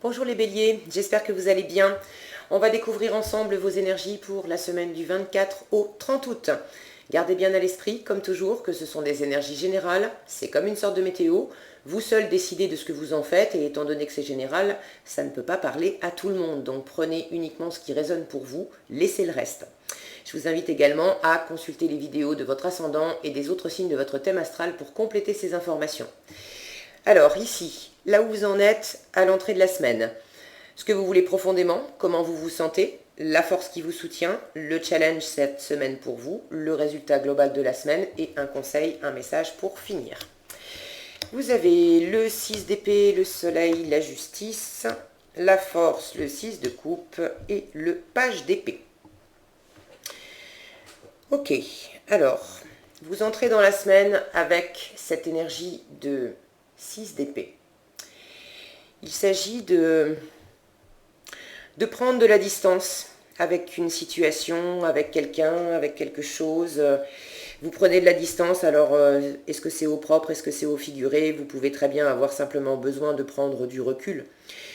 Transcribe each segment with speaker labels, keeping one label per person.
Speaker 1: Bonjour les béliers, j'espère que vous allez bien. On va découvrir ensemble vos énergies pour la semaine du 24 au 30 août. Gardez bien à l'esprit, comme toujours, que ce sont des énergies générales, c'est comme une sorte de météo. Vous seul décidez de ce que vous en faites et étant donné que c'est général, ça ne peut pas parler à tout le monde. Donc prenez uniquement ce qui résonne pour vous, laissez le reste. Je vous invite également à consulter les vidéos de votre ascendant et des autres signes de votre thème astral pour compléter ces informations. Alors ici, là où vous en êtes à l'entrée de la semaine, ce que vous voulez profondément, comment vous vous sentez, la force qui vous soutient, le challenge cette semaine pour vous, le résultat global de la semaine et un conseil, un message pour finir. Vous avez le 6 d'épée, le soleil, la justice, la force, le 6 de coupe et le page d'épée. Ok, alors, vous entrez dans la semaine avec cette énergie de 6 d'épée. Il s'agit de prendre de la distance avec une situation, avec quelqu'un, avec quelque chose. Vous prenez de la distance, alors est-ce que c'est au propre, est-ce que c'est au figuré? Vous pouvez très bien avoir simplement besoin de prendre du recul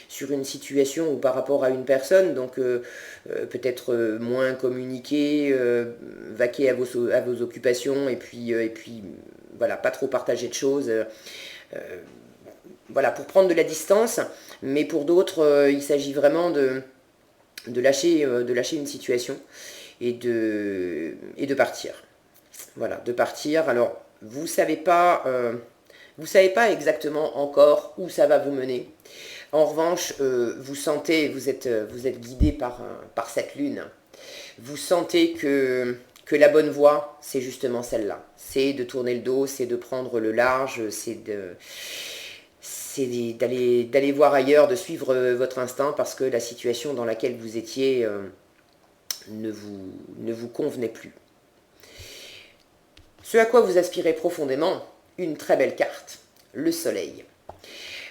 Speaker 1: sur une situation ou par rapport à une personne, donc peut-être moins communiquer, vaquer à vos occupations et puis voilà, pas trop partager de choses. Voilà, pour prendre de la distance, mais pour d'autres, il s'agit vraiment de lâcher une situation et de partir. Voilà, de partir. Alors, vous savez pas exactement encore où ça va vous mener. En revanche, vous sentez, vous êtes guidé par cette lune. Vous sentez que la bonne voie, c'est justement celle-là. C'est de tourner le dos, c'est de prendre le large, c'est d'aller voir ailleurs, de suivre votre instinct parce que la situation dans laquelle vous étiez ne vous convenait plus. Ce à quoi vous aspirez profondément, une très belle carte, le soleil.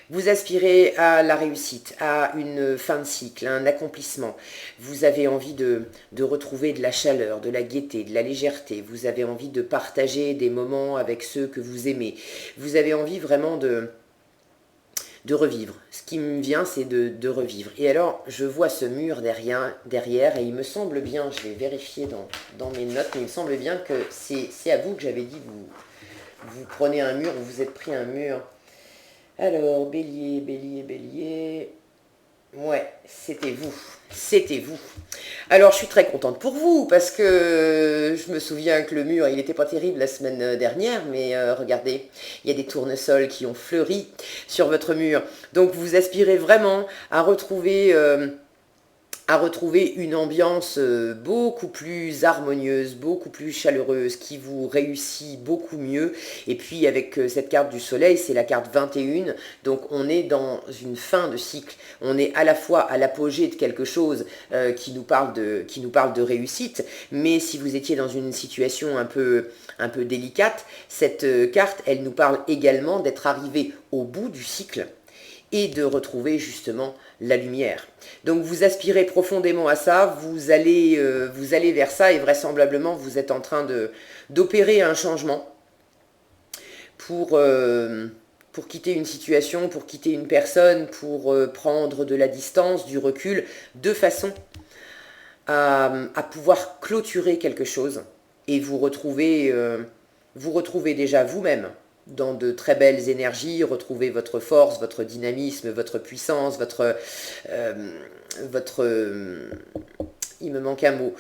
Speaker 1: Vous aspirez à la réussite, à une fin de cycle, à un accomplissement. Vous avez envie de retrouver de la chaleur, de la gaieté, de la légèreté. Vous avez envie de partager des moments avec ceux que vous aimez. Vous avez envie vraiment de revivre. Ce qui me vient, c'est de revivre. Et alors, je vois ce mur derrière et il me semble bien, je vais vérifier dans mes notes, mais il me semble bien que c'est à vous que j'avais dit, vous prenez un mur, vous vous êtes pris un mur. Alors, bélier, bélier, bélier. Ouais, c'était vous. C'était vous. Alors, je suis très contente pour vous, parce que je me souviens que le mur, il n'était pas terrible la semaine dernière, mais regardez, il y a des tournesols qui ont fleuri sur votre mur. Donc, vous aspirez vraiment à retrouver une ambiance beaucoup plus harmonieuse, beaucoup plus chaleureuse, qui vous réussit beaucoup mieux. Et puis avec cette carte du soleil, c'est la carte 21, donc on est dans une fin de cycle. On est à la fois à l'apogée de quelque chose qui nous parle de réussite, mais si vous étiez dans une situation un peu délicate, cette carte, elle nous parle également d'être arrivé au bout du cycle et de retrouver justement la lumière. Donc vous aspirez profondément à ça, vous allez vers ça et vraisemblablement vous êtes en train d'opérer un changement pour quitter une situation, pour quitter une personne, pour prendre de la distance, du recul, de façon à pouvoir clôturer quelque chose et vous retrouvez déjà vous-même dans de très belles énergies, retrouver votre force, votre dynamisme, votre puissance, il me manque un mot,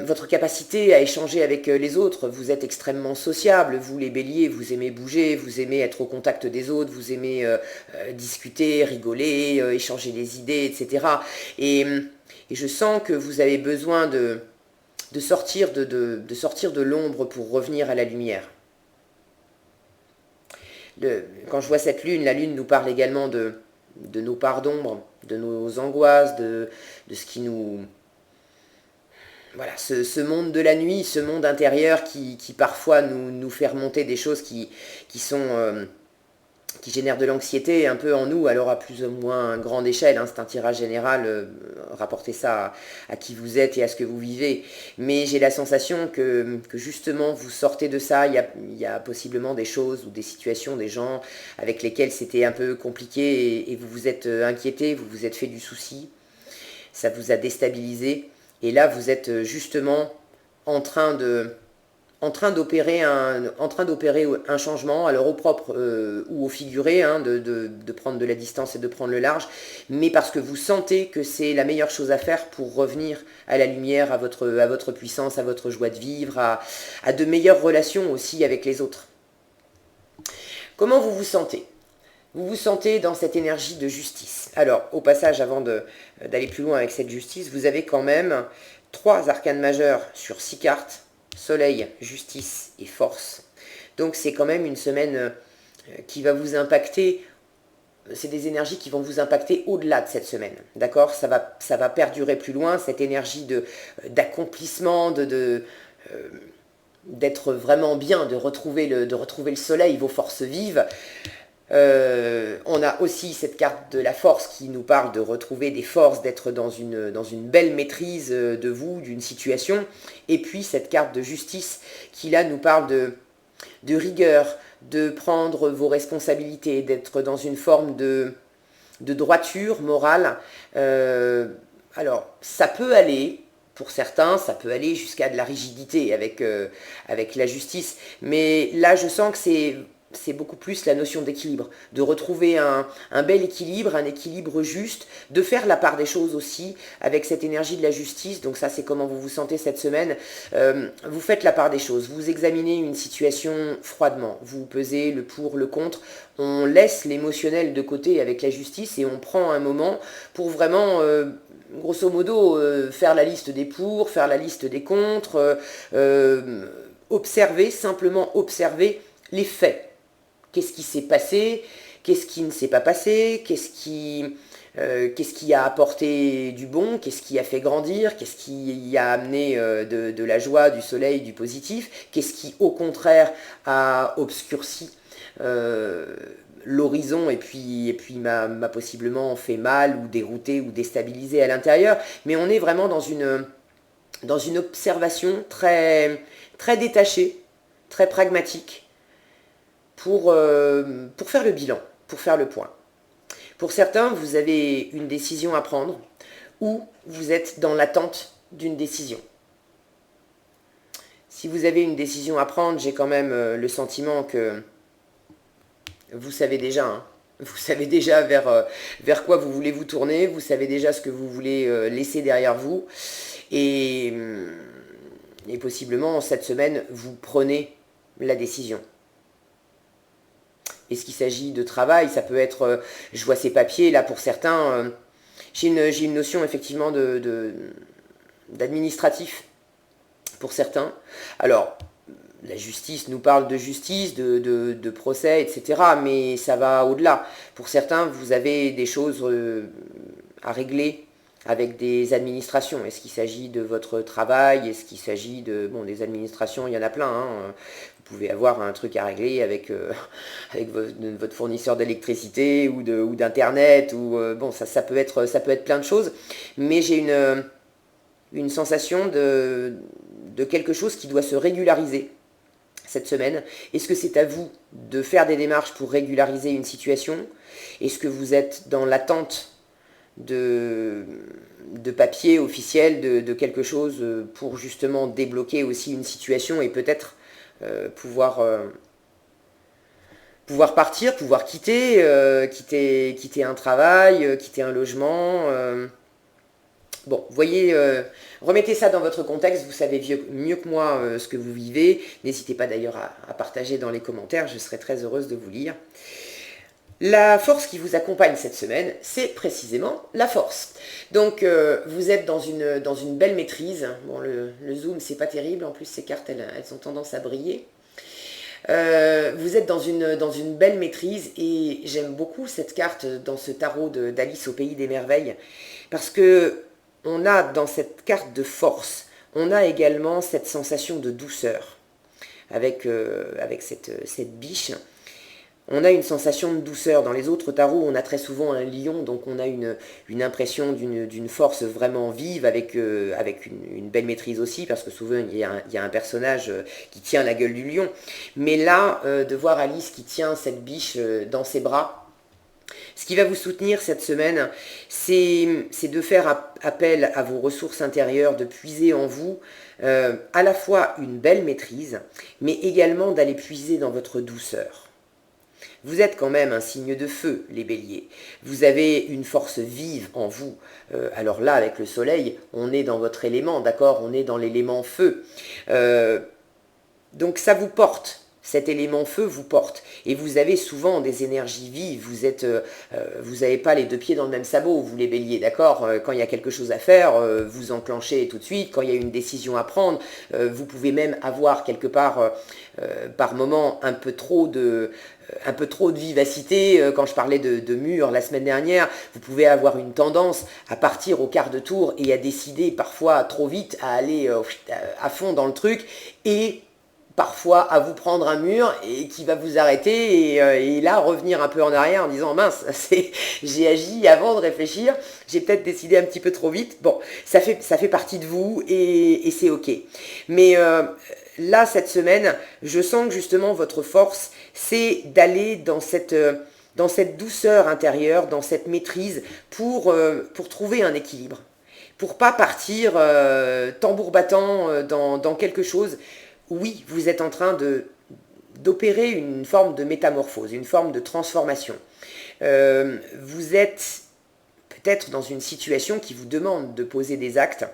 Speaker 1: votre capacité à échanger avec les autres. Vous êtes extrêmement sociable, vous les béliers, vous aimez bouger, vous aimez être au contact des autres, vous aimez discuter, rigoler, échanger des idées, etc. Et, et je sens que vous avez besoin de sortir de l'ombre pour revenir à la lumière. Quand je vois cette lune, la lune nous parle également de nos parts d'ombre, de nos angoisses, de ce qui nous... Voilà, ce monde de la nuit, ce monde intérieur qui parfois nous fait remonter des choses qui sont qui génère de l'anxiété un peu en nous, alors à plus ou moins grande échelle, hein, c'est un tirage général, rapportez ça à qui vous êtes et à ce que vous vivez, mais j'ai la sensation que justement vous sortez de ça, il y a possiblement des choses ou des situations, des gens avec lesquels c'était un peu compliqué et vous vous êtes inquiété, vous vous êtes fait du souci, ça vous a déstabilisé, et là vous êtes justement en train d'opérer un changement, alors au propre ou au figuré, hein, de prendre de la distance et de prendre le large, mais parce que vous sentez que c'est la meilleure chose à faire pour revenir à la lumière, à votre puissance, à votre joie de vivre, à de meilleures relations aussi avec les autres. Comment vous vous sentez? Vous vous sentez dans cette énergie de justice. Alors, au passage, avant d'aller plus loin avec cette justice, vous avez quand même 3 arcanes majeures sur 6 cartes: Soleil, Justice et Force. Donc c'est quand même une semaine qui va vous impacter. C'est des énergies qui vont vous impacter au-delà de cette semaine. D'accord, ça va perdurer plus loin, cette énergie d'accomplissement, d'être vraiment bien, de retrouver le soleil, vos forces vives. On a aussi cette carte de la force qui nous parle de retrouver des forces, d'être dans une belle maîtrise de vous, d'une situation. Et puis cette carte de justice qui là nous parle de rigueur, de prendre vos responsabilités, d'être dans une forme de droiture morale. Alors ça peut aller, pour certains, ça peut aller jusqu'à de la rigidité avec la justice. Mais là je sens que c'est beaucoup plus la notion d'équilibre, de retrouver un bel équilibre, un équilibre juste, de faire la part des choses aussi avec cette énergie de la justice. Donc ça, c'est comment vous vous sentez cette semaine. Vous faites la part des choses, vous examinez une situation froidement, vous pesez le pour, le contre, on laisse l'émotionnel de côté avec la justice et on prend un moment pour vraiment... grosso modo, faire la liste des pour, faire la liste des contre, observer, simplement observer les faits. Qu'est-ce qui s'est passé? Qu'est-ce qui ne s'est pas passé? Qu'est-ce qui a apporté du bon? Qu'est-ce qui a fait grandir? Qu'est-ce qui a amené de la joie, du soleil, du positif? Qu'est-ce qui, au contraire, a obscurci l'horizon et puis m'a possiblement fait mal ou dérouté ou déstabilisé à l'intérieur? Mais on est vraiment dans une observation très, très détachée, très pragmatique, pour faire le bilan, pour faire le point. Pour certains, vous avez une décision à prendre ou vous êtes dans l'attente d'une décision. Si vous avez une décision à prendre, j'ai quand même le sentiment que vous savez déjà, hein. Vous savez déjà vers quoi vous voulez vous tourner, vous savez déjà ce que vous voulez laisser derrière vous. Et possiblement, cette semaine, vous prenez la décision. Est-ce qu'il s'agit de travail? Ça peut être, je vois ces papiers, là pour certains, j'ai une notion effectivement d'administratif pour certains. Alors, la justice nous parle de justice, de procès, etc. Mais ça va au-delà. Pour certains, vous avez des choses à régler avec des administrations. Est-ce qu'il s'agit de votre travail? Est-ce qu'il s'agit de... Bon, des administrations, il y en a plein, hein. Vous pouvez avoir un truc à régler avec votre fournisseur d'électricité ou d'internet, ou bon, ça peut être plein de choses, mais j'ai une sensation de quelque chose qui doit se régulariser cette semaine. Est-ce que c'est à vous de faire des démarches pour régulariser une situation? Est-ce que vous êtes dans l'attente de papier officiel, de quelque chose pour justement débloquer aussi une situation et peut-être pouvoir partir, pouvoir quitter un travail, quitter un logement. Bon, voyez, remettez ça dans votre contexte, vous savez mieux que moi ce que vous vivez. N'hésitez pas d'ailleurs à partager dans les commentaires, je serai très heureuse de vous lire. La force qui vous accompagne cette semaine, c'est précisément la force. Donc, vous êtes dans une belle maîtrise. Bon, le zoom, c'est pas terrible. En plus, ces cartes, elles ont tendance à briller. Vous êtes dans une belle maîtrise et j'aime beaucoup cette carte dans ce tarot d'Alice au Pays des Merveilles parce que on a dans cette carte de force, on a également cette sensation de douceur avec cette biche. on a une sensation de douceur. Dans les autres tarots, on a très souvent un lion, donc on a une impression d'une force vraiment vive, avec une belle maîtrise aussi, parce que souvent il y a un personnage qui tient la gueule du lion. Mais là, de voir Alice qui tient cette biche dans ses bras, ce qui va vous soutenir cette semaine, c'est de faire appel à vos ressources intérieures, de puiser en vous à la fois une belle maîtrise, mais également d'aller puiser dans votre douceur. Vous êtes quand même un signe de feu, les béliers. Vous avez une force vive en vous. Alors là, avec le soleil, on est dans votre élément, d'accord? On est dans l'élément feu. Donc ça vous porte. Cet élément feu vous porte. Et vous avez souvent des énergies vives. Vous n'avez pas les deux pieds dans le même sabot, vous les béliers, d'accord? Quand il y a quelque chose à faire, vous enclenchez tout de suite. Quand il y a une décision à prendre, vous pouvez même avoir quelque part, par moment, un peu trop de vivacité. Quand je parlais de mur la semaine dernière, vous pouvez avoir une tendance à partir au quart de tour et à décider parfois trop vite, à aller à fond dans le truc, et parfois à vous prendre un mur et qui va vous arrêter, et là revenir un peu en arrière en disant mince, j'ai agi avant de réfléchir, j'ai peut-être décidé un petit peu trop vite. Bon, ça fait partie de vous, et c'est ok. Mais là, cette semaine, je sens que justement votre force, c'est d'aller dans cette douceur intérieure, dans cette maîtrise, pour trouver un équilibre. Pour pas partir tambour battant dans quelque chose. Oui, vous êtes en train d'opérer une forme de métamorphose, une forme de transformation. Vous êtes peut-être dans une situation qui vous demande de poser des actes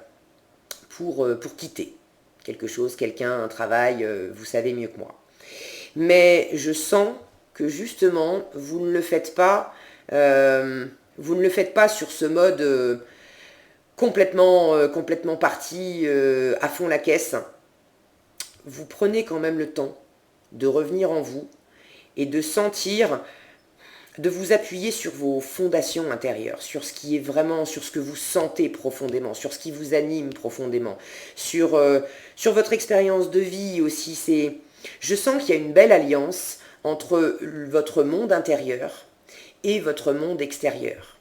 Speaker 1: pour quitter quelque chose, quelqu'un, un travail, vous savez mieux que moi. Mais je sens que justement, vous ne le faites pas sur ce mode complètement parti à fond la caisse. Vous prenez quand même le temps de revenir en vous et de sentir, de vous appuyer sur vos fondations intérieures, sur ce qui est vraiment, sur ce que vous sentez profondément, sur ce qui vous anime profondément, sur votre expérience de vie aussi. Je sens qu'il y a une belle alliance entre votre monde intérieur et votre monde extérieur.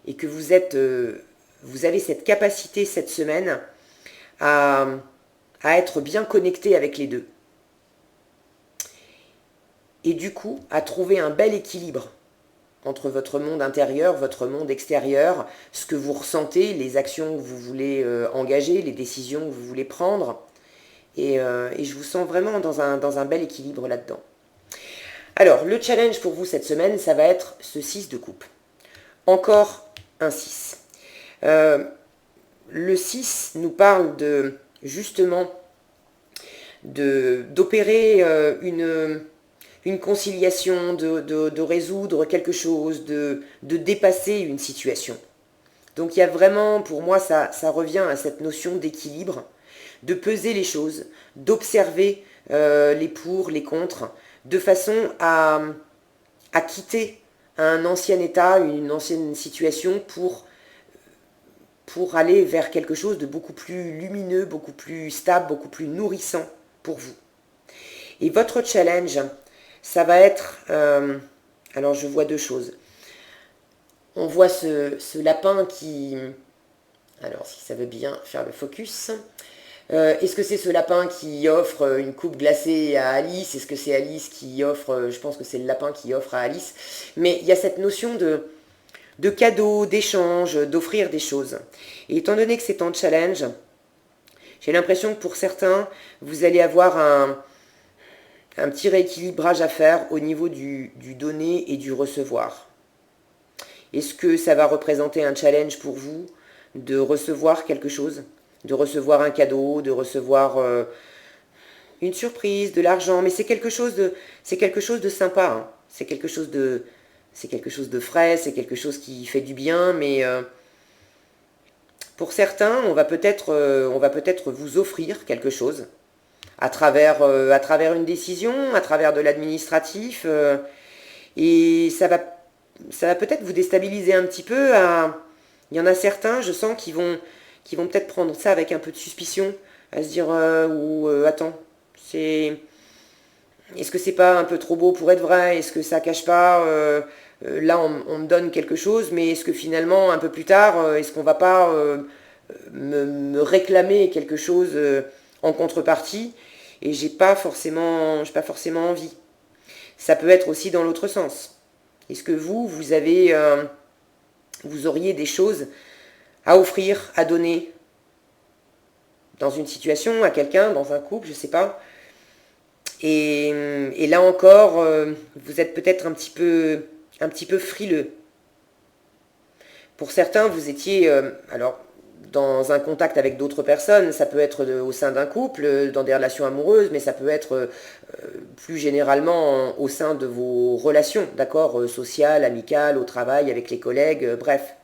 Speaker 1: Et que vous avez cette capacité cette semaine à être bien connecté avec les deux. Et du coup, à trouver un bel équilibre entre votre monde intérieur, votre monde extérieur, ce que vous ressentez, les actions que vous voulez engager, les décisions que vous voulez prendre. Et je vous sens vraiment dans un bel équilibre là-dedans. Alors, le challenge pour vous cette semaine, ça va être ce 6 de coupe. Encore un 6. Le 6 nous parle justement d'opérer une conciliation, de résoudre quelque chose, de dépasser une situation. Donc il y a vraiment, pour moi, ça revient à cette notion d'équilibre, de peser les choses, d'observer les pour, les contre, de façon à quitter un ancien état, une ancienne situation pour aller vers quelque chose de beaucoup plus lumineux, beaucoup plus stable, beaucoup plus nourrissant pour vous. Et votre challenge, ça va être... alors je vois deux choses. On voit ce lapin qui... Alors si ça veut bien faire le focus. Est-ce que c'est ce lapin qui offre une coupe glacée à Alice? Est-ce que c'est Alice qui offre... Je pense que c'est le lapin qui offre à Alice. Mais il y a cette notion de cadeaux, d'échanges, d'offrir des choses. Et étant donné que c'est en challenge, j'ai l'impression que pour certains, vous allez avoir un petit rééquilibrage à faire au niveau du donner et du recevoir. Est-ce que ça va représenter un challenge pour vous de recevoir quelque chose, de recevoir un cadeau, de recevoir une surprise, de l'argent? Mais c'est quelque chose de sympa, hein. C'est quelque chose de frais, c'est quelque chose qui fait du bien, mais pour certains, on va peut-être vous offrir quelque chose à travers une décision, à travers de l'administratif, et ça va peut-être vous déstabiliser un petit peu. Il y en a certains, je sens, qui vont peut-être prendre ça avec un peu de suspicion, à se dire attends, est-ce que c'est pas un peu trop beau pour être vrai? Est-ce que ça cache pas là on me donne quelque chose, mais est-ce que finalement un peu plus tard, est-ce qu'on va pas me réclamer quelque chose en contrepartie? Et j'ai pas forcément envie. Ça peut être aussi dans l'autre sens. Est-ce que vous auriez des choses à offrir, à donner dans une situation, à quelqu'un, dans un couple, je sais pas. Et là encore, vous êtes peut-être un petit peu frileux. Pour certains, vous étiez, alors, dans un contact avec d'autres personnes, ça peut être au sein d'un couple, dans des relations amoureuses, mais ça peut être plus généralement au sein de vos relations, d'accord, sociales, amicales, au travail, avec les collègues, bref.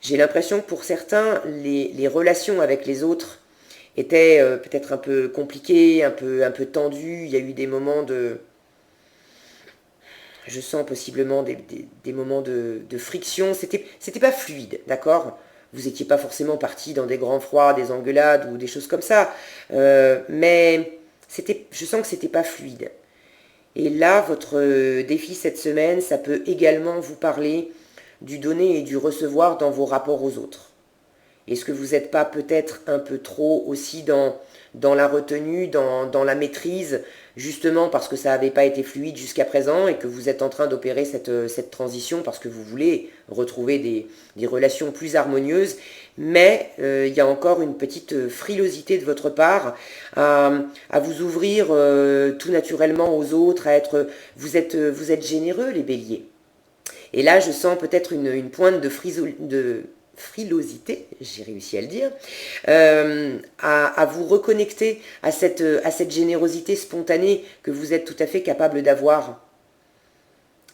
Speaker 1: J'ai l'impression que pour certains, les relations avec les autres étaient peut-être un peu compliquées, un peu tendues. Il y a eu des moments de... Je sens possiblement des moments de friction. C'était pas fluide, d'accord? Vous n'étiez pas forcément parti dans des grands froids, des engueulades ou des choses comme ça. Mais je sens que c'était pas fluide. Et là, votre défi cette semaine, ça peut également vous parler du donner et du recevoir dans vos rapports aux autres. Est-ce que vous n'êtes pas peut-être un peu trop aussi dans la retenue, dans la maîtrise, justement parce que ça n'avait pas été fluide jusqu'à présent et que vous êtes en train d'opérer cette transition parce que vous voulez retrouver des relations plus harmonieuses, mais il y a encore une petite frilosité de votre part à vous ouvrir tout naturellement aux autres, vous êtes généreux les béliers. Et là, je sens peut-être une pointe de frilosité, j'ai réussi à le dire, à vous reconnecter à cette générosité spontanée que vous êtes tout à fait capable d'avoir.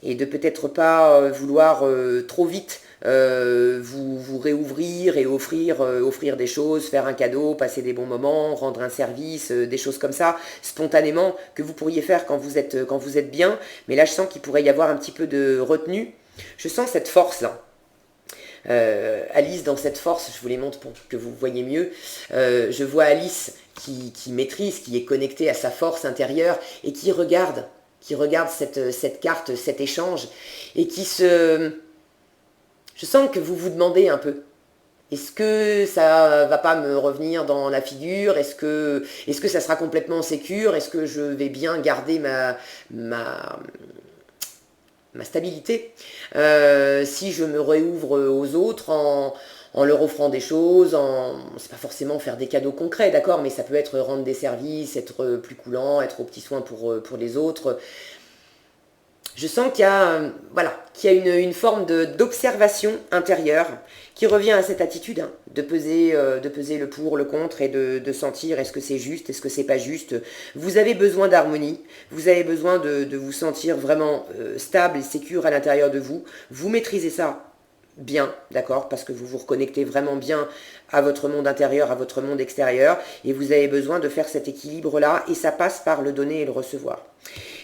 Speaker 1: Et de peut-être pas vouloir trop vite vous réouvrir et offrir des choses, faire un cadeau, passer des bons moments, rendre un service, des choses comme ça, spontanément, que vous pourriez faire quand vous êtes bien. Mais là, je sens qu'il pourrait y avoir un petit peu de retenue. Je sens cette force-là. Alice, dans cette force, je vous les montre pour que vous voyez mieux. Je vois Alice qui maîtrise, qui est connectée à sa force intérieure et qui regarde cette carte, cet échange, et je sens que vous vous demandez un peu. Est-ce que ça va pas me revenir dans la figure? Est-ce que ça sera complètement sécure? Est-ce que je vais bien garder ma stabilité si je me réouvre aux autres en leur offrant des choses, c'est pas forcément faire des cadeaux concrets, d'accord, mais ça peut être rendre des services, être plus coulant, être aux petits soins pour les autres. Je sens qu'il y a une forme d'observation intérieure qui revient à cette attitude de peser le pour, le contre et de sentir est-ce que c'est juste, est-ce que c'est pas juste. Vous avez besoin d'harmonie, vous avez besoin de vous sentir vraiment stable et sécure à l'intérieur de vous. Vous maîtrisez ça bien, d'accord, parce que vous vous reconnectez vraiment bien à votre monde intérieur, à votre monde extérieur, et vous avez besoin de faire cet équilibre-là, et ça passe par le donner et le recevoir.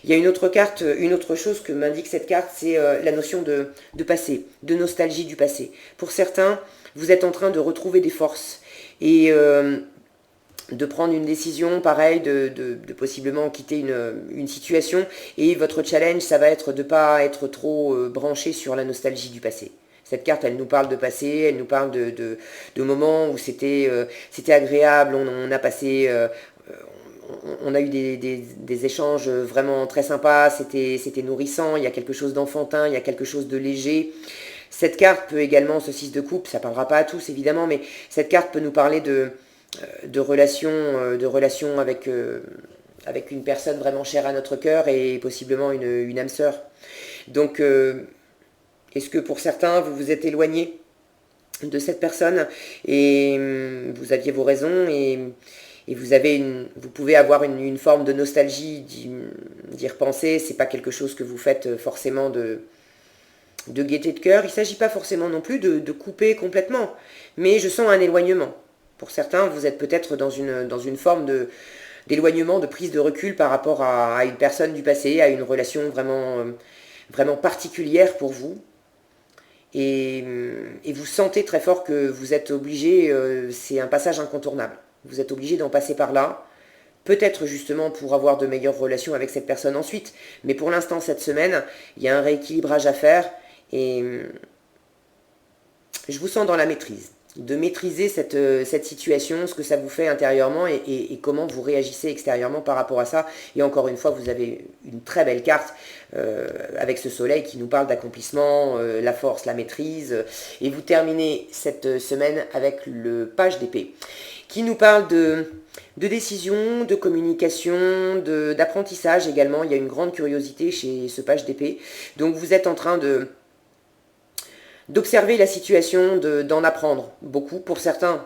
Speaker 1: Il y a une autre carte, une autre chose que m'indique cette carte, c'est la notion de passé, de nostalgie du passé. Pour certains, vous êtes en train de retrouver des forces, et de prendre une décision pareille, de possiblement quitter une situation, et votre challenge, ça va être de ne pas être trop branché sur la nostalgie du passé. Cette carte, elle nous parle de passé, elle nous parle de moments où c'était agréable, on a passé, on a eu des échanges vraiment très sympas, c'était nourrissant, il y a quelque chose d'enfantin, il y a quelque chose de léger. Cette carte peut également, ce 6 de coupe, ça ne parlera pas à tous évidemment, mais cette carte peut nous parler de relations avec une personne vraiment chère à notre cœur et possiblement une âme sœur. Donc, est-ce que pour certains, vous vous êtes éloigné de cette personne et vous aviez vos raisons et vous pouvez avoir une forme de nostalgie d'y repenser. C'est pas quelque chose que vous faites forcément de gaieté de cœur. Il ne s'agit pas forcément non plus de couper complètement, mais je sens un éloignement. Pour certains, vous êtes peut-être dans une forme d'éloignement, de prise de recul par rapport à une personne du passé, à une relation vraiment particulière pour vous. Et vous sentez très fort que vous êtes obligé, c'est un passage incontournable. Vous êtes obligé d'en passer par là, peut-être justement pour avoir de meilleures relations avec cette personne ensuite. Mais pour l'instant, cette semaine, il y a un rééquilibrage à faire et je vous sens dans la maîtrise. De maîtriser cette situation, ce que ça vous fait intérieurement et comment vous réagissez extérieurement par rapport à ça. Et encore une fois, vous avez une très belle carte avec ce soleil qui nous parle d'accomplissement, la force, la maîtrise. Et vous terminez cette semaine avec le page d'épée qui nous parle de décision, de communication, d'apprentissage également. Il y a une grande curiosité chez ce page d'épée. Donc vous êtes en train d'observer la situation, d'en apprendre beaucoup. Pour certains,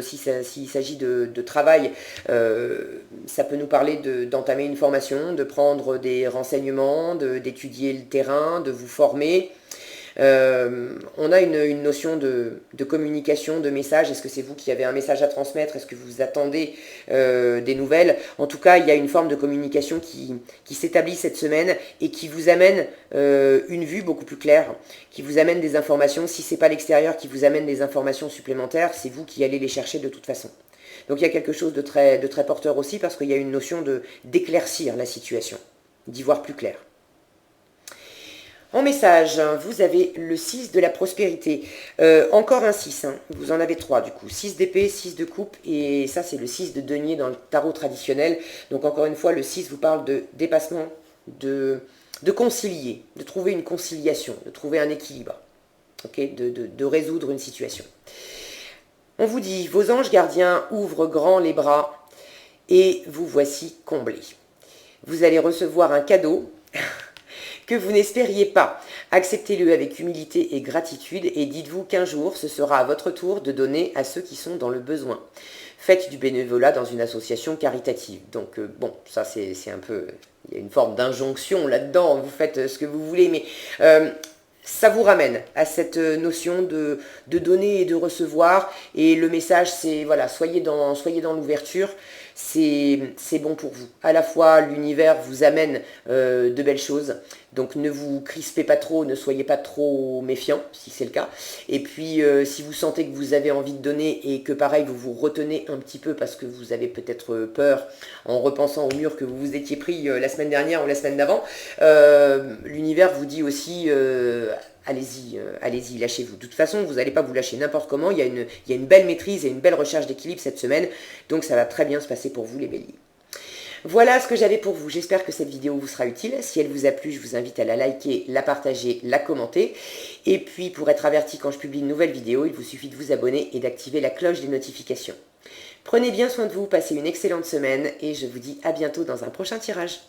Speaker 1: s'il s'agit de travail, ça peut nous parler d'entamer une formation, de prendre des renseignements, d'étudier le terrain, de vous former. On a une notion de communication, de message. Est-ce que c'est vous qui avez un message à transmettre? Est-ce que vous attendez des nouvelles? En tout cas, il y a une forme de communication qui s'établit cette semaine et qui vous amène une vue beaucoup plus claire, qui vous amène des informations. Si ce n'est pas l'extérieur qui vous amène des informations supplémentaires, c'est vous qui allez les chercher de toute façon. Donc il y a quelque chose de très porteur aussi parce qu'il y a une notion d'éclaircir la situation, d'y voir plus clair. En message, vous avez le 6 de la prospérité. Encore un 6, hein. Vous en avez 3 du coup. 6 d'épée, 6 de coupe, et ça c'est le 6 de denier dans le tarot traditionnel. Donc encore une fois, le 6 vous parle de dépassement, de concilier, de trouver une conciliation, de trouver un équilibre, okay, de résoudre une situation. On vous dit, vos anges gardiens ouvrent grand les bras et vous voici comblés. Vous allez recevoir un cadeau que vous n'espériez pas. Acceptez-le avec humilité et gratitude et dites-vous qu'un jour, ce sera à votre tour de donner à ceux qui sont dans le besoin. Faites du bénévolat dans une association caritative. Donc bon, ça c'est un peu... Il y a une forme d'injonction là-dedans, vous faites ce que vous voulez, mais ça vous ramène à cette notion de donner et de recevoir. Et le message, c'est, voilà, soyez dans l'ouverture. C'est bon pour vous. À la fois, l'univers vous amène de belles choses. Donc ne vous crispez pas trop, ne soyez pas trop méfiant, si c'est le cas. Et puis, si vous sentez que vous avez envie de donner et que pareil, vous vous retenez un petit peu parce que vous avez peut-être peur en repensant au mur que vous vous étiez pris la semaine dernière ou la semaine d'avant, l'univers vous dit aussi... allez-y, allez-y, lâchez-vous. De toute façon, vous n'allez pas vous lâcher n'importe comment. Il y a une belle maîtrise et une belle recherche d'équilibre cette semaine. Donc ça va très bien se passer pour vous les béliers. Voilà ce que j'avais pour vous. J'espère que cette vidéo vous sera utile. Si elle vous a plu, je vous invite à la liker, la partager, la commenter. Et puis pour être averti quand je publie une nouvelle vidéo, il vous suffit de vous abonner et d'activer la cloche des notifications. Prenez bien soin de vous, passez une excellente semaine et je vous dis à bientôt dans un prochain tirage.